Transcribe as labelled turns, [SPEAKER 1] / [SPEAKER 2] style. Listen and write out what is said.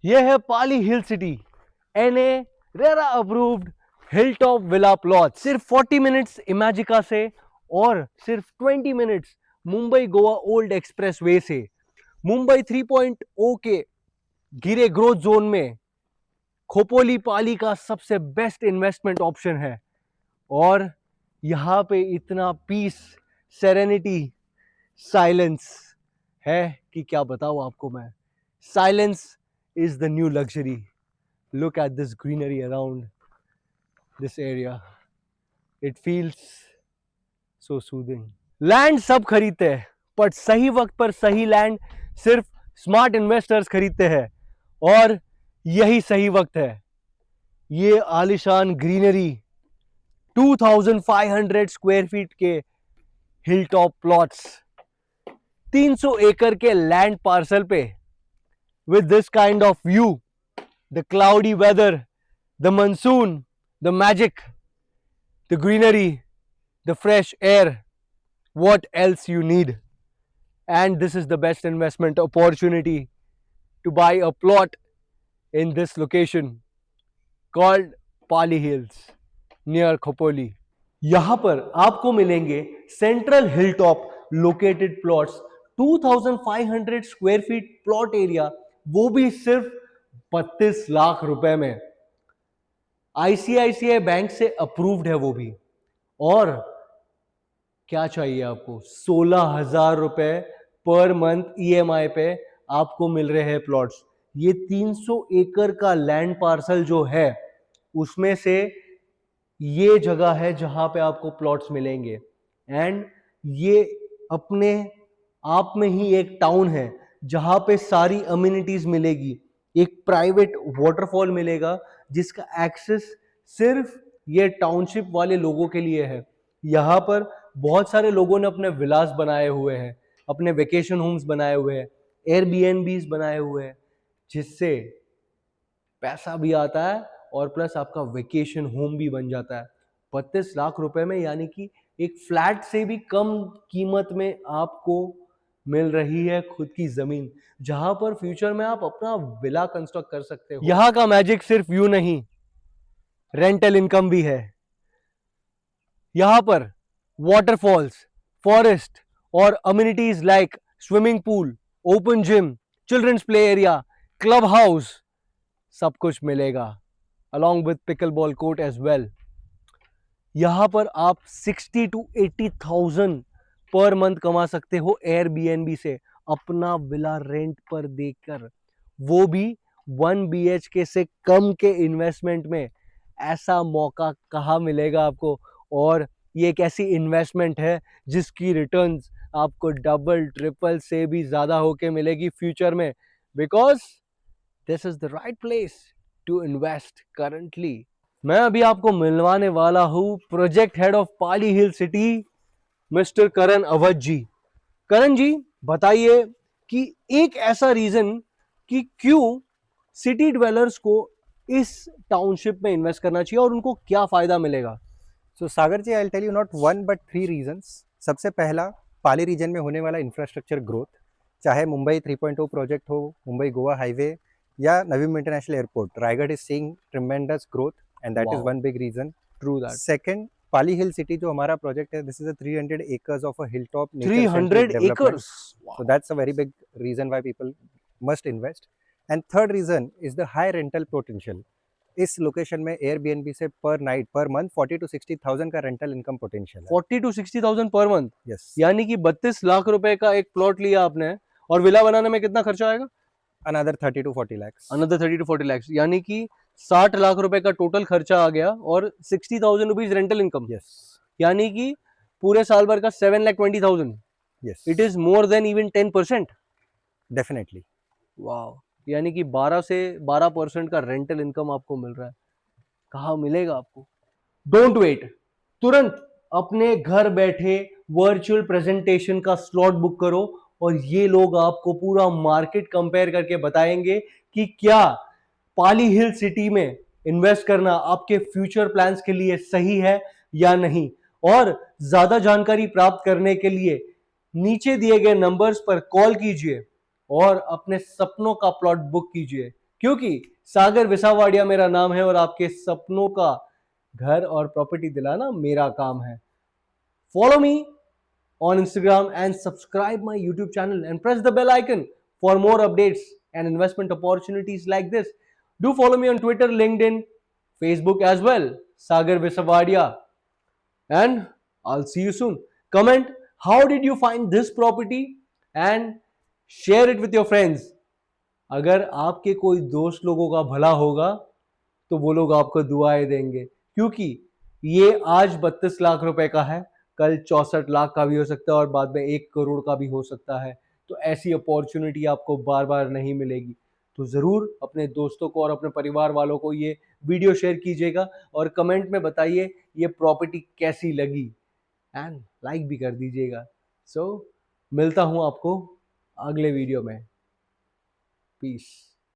[SPEAKER 1] ये है Pali hill city, NA RERA approved hill top villa plot. सिर्फ 40 मिनट्स इमेजिका से और सिर्फ 20 minutes Mumbai Goa old expressway से। मुंबई 3.0 के गिरे ग्रोथ जोन में खोपोली पाली का सबसे बेस्ट इन्वेस्टमेंट ऑप्शन है। और यहाँ पे इतना पीस, सेरेनिटी, साइलेंस है कि क्या बताऊं आपको मैं। Silence is the new luxury. Look at this greenery around this area. It feels so soothing. Land सब खरीदते हैं, पर सही वक्त पर सही लैंड सिर्फ स्मार्ट इन्वेस्टर्स खरीदते हैं, और यही सही वक्त है। ये आलिशान ग्रीनरी 2500 स्क्वायर फीट के हिल टॉप प्लॉट्स 300 एकड़ के लैंड पार्सल पे, with this kind of view, the cloudy weather, the monsoon, the magic, the greenery, the fresh air, what else you need? And this is the best investment opportunity to buy a plot in this location called Pali Hills near Khopoli. यहाँ पर आपको मिलेंगे central hill top located plots, 2500 square feet plot area, वो भी सिर्फ 32 लाख रुपए में। ICICI bank से अप्रूव्ड है वो भी। और क्या चाहिए आपको, 16,000 रुपए पर मंथ ईएमआई पे आपको मिल रहे हैं प्लॉट्स। ये 300 एकड़ का लैंड पार्सल जो है, उसमें से ये जगह है जहां पे आपको प्लॉट्स मिलेंगे। एंड ये अपने आप में ही एक टाउन है जहां पे सारी अम्यूनिटीज मिलेगी। एक प्राइवेट वाटरफॉल मिलेगा जिसका एक्सेस सिर्फ ये टाउनशिप वाले लोगों के लिए है। यहाँ पर बहुत सारे लोगों ने अपने विलास बनाए हुए हैं, अपने वेकेशन होम्स बनाए हुए हैं, एयरबीएनबीज बनाए हुए हैं, जिससे पैसा भी आता है और प्लस आपका वेकेशन होम भी बन जाता है 32 लाख रुपए में। यानी कि एक फ्लैट से भी कम कीमत में आपको मिल रही है खुद की जमीन, जहां पर फ्यूचर में आप अपना विला कंस्ट्रक्ट कर सकते हो। यहां का मैजिक सिर्फ व्यू नहीं, रेंटल इनकम भी है। यहां पर वाटरफॉल्स, फॉरेस्ट और amenities like swimming pool, open gym, children's play area, club house, सब कुछ मिलेगा, along with pickleball court as well. यहां पर आप 60 to 80,000 पर मंथ कमा सकते हो एयरबीएनबी से, अपना विला रेंट पर देकर, वो भी 1 BHK से कम के इन्वेस्टमेंट में। ऐसा मौका कहाँ मिलेगा आपको? और ये एक ऐसी इन्वेस्टमेंट है जिसकी रिटर्न्स आपको डबल ट्रिपल से भी ज्यादा होके मिलेगी फ्यूचर में, because this is the right place to invest currently. मैं अभी आपको मिलवाने वाला हूं project head of Pali hill city, mister Karan Awadh ji. Karan ji, बताइए कि एक ऐसा रीजन कि क्यों सिटी डिवेलपर्स को इस टाउनशिप में इन्वेस्ट करना चाहिए और उनको क्या फायदा मिलेगा।
[SPEAKER 2] So Sagar ji, I will tell you not one but 3 reasons. सबसे पहला, पाली रीजन में होने वाला इंफ्रास्ट्रक्चर ग्रोथ, चाहे मुंबई 3.0 प्रोजेक्ट हो, मुंबई गोवा हाईवे या Navi Mumbai international airport, Raigad is seeing tremendous growth and that is one big reason.
[SPEAKER 1] True that.
[SPEAKER 2] Second, Pali hill city जो हमारा प्रोजेक्ट है, this is a 300 acres of a hill top
[SPEAKER 1] 300 acres,
[SPEAKER 2] so that's a very big reason why people must invest. And third reason is the high rental potential. इस location में Airbnb से पर night per month 40 to 60,000 का rental income potential है।
[SPEAKER 1] 40 to 60,000 per month.
[SPEAKER 2] Yes,
[SPEAKER 1] यानी कि 32 लाख रुपए का एक प्लॉट लिया आपने, और विला बनाने में कितना खर्चा आएगा?
[SPEAKER 2] Another 30 to 40 lakhs।
[SPEAKER 1] Another 30 to 40 lakhs, यानी कि 60 लाख रुपए का टोटल खर्चा आ गया और 60,000 रुपीज रेंटल इनकम।
[SPEAKER 2] यस,
[SPEAKER 1] यानी कि पूरे साल भर का 7,20,000।
[SPEAKER 2] Yes,
[SPEAKER 1] it is more than even 10%।
[SPEAKER 2] Definitely.
[SPEAKER 1] वाह, यानी कि 12 से 12% का रेंटल इनकम आपको मिल रहा है। कहाँ मिलेगा आपको? डोंट वेट, तुरंत अपने घर बैठे वर्चुअल प्रेजेंटेशन का स्लॉट बुक करो, और ये लोग आपको पूरा मार्केट कंपेयर करके बताएंगे कि क्या पाली हिल सिटी में इन्वेस्ट करना आपके फ्यूचर प्लान्स के लिए सही है या नहीं। और ज्यादा जानकारी प्राप्त करने के लिए नीचे दिए गए नंबर्स पर कॉल कीजिए और अपने सपनों का प्लॉट बुक कीजिए। क्योंकि सागर विसावाड़िया मेरा नाम है और आपके सपनों का घर और प्रॉपर्टी दिलाना मेरा काम है। Follow me on Instagram and subscribe my YouTube channel and press the bell icon for more updates and investment opportunities like this. Do follow me on Twitter, LinkedIn, Facebook as well, Sagar Visavadia. And I'll see you soon. Comment how did you find this property and share it with your friends. अगर आपके कोई दोस्त लोगों का भला होगा तो वो लोग आपको दुआएं देंगे, क्योंकि ये आज 32 लाख रुपए का है, कल 64 लाख का भी हो सकता है और बाद में 1 करोड़ का भी हो सकता है। तो ऐसी अपॉर्चुनिटी आपको बार बार नहीं मिलेगी। तो ज़रूर अपने दोस्तों को और अपने परिवार वालों को ये वीडियो शेयर कीजिएगा और कमेंट में बताइए ये प्रॉपर्टी कैसी लगी एंड लाइक भी कर दीजिएगा। सो मिलता हूँ आपको अगले वीडियो में। पीस।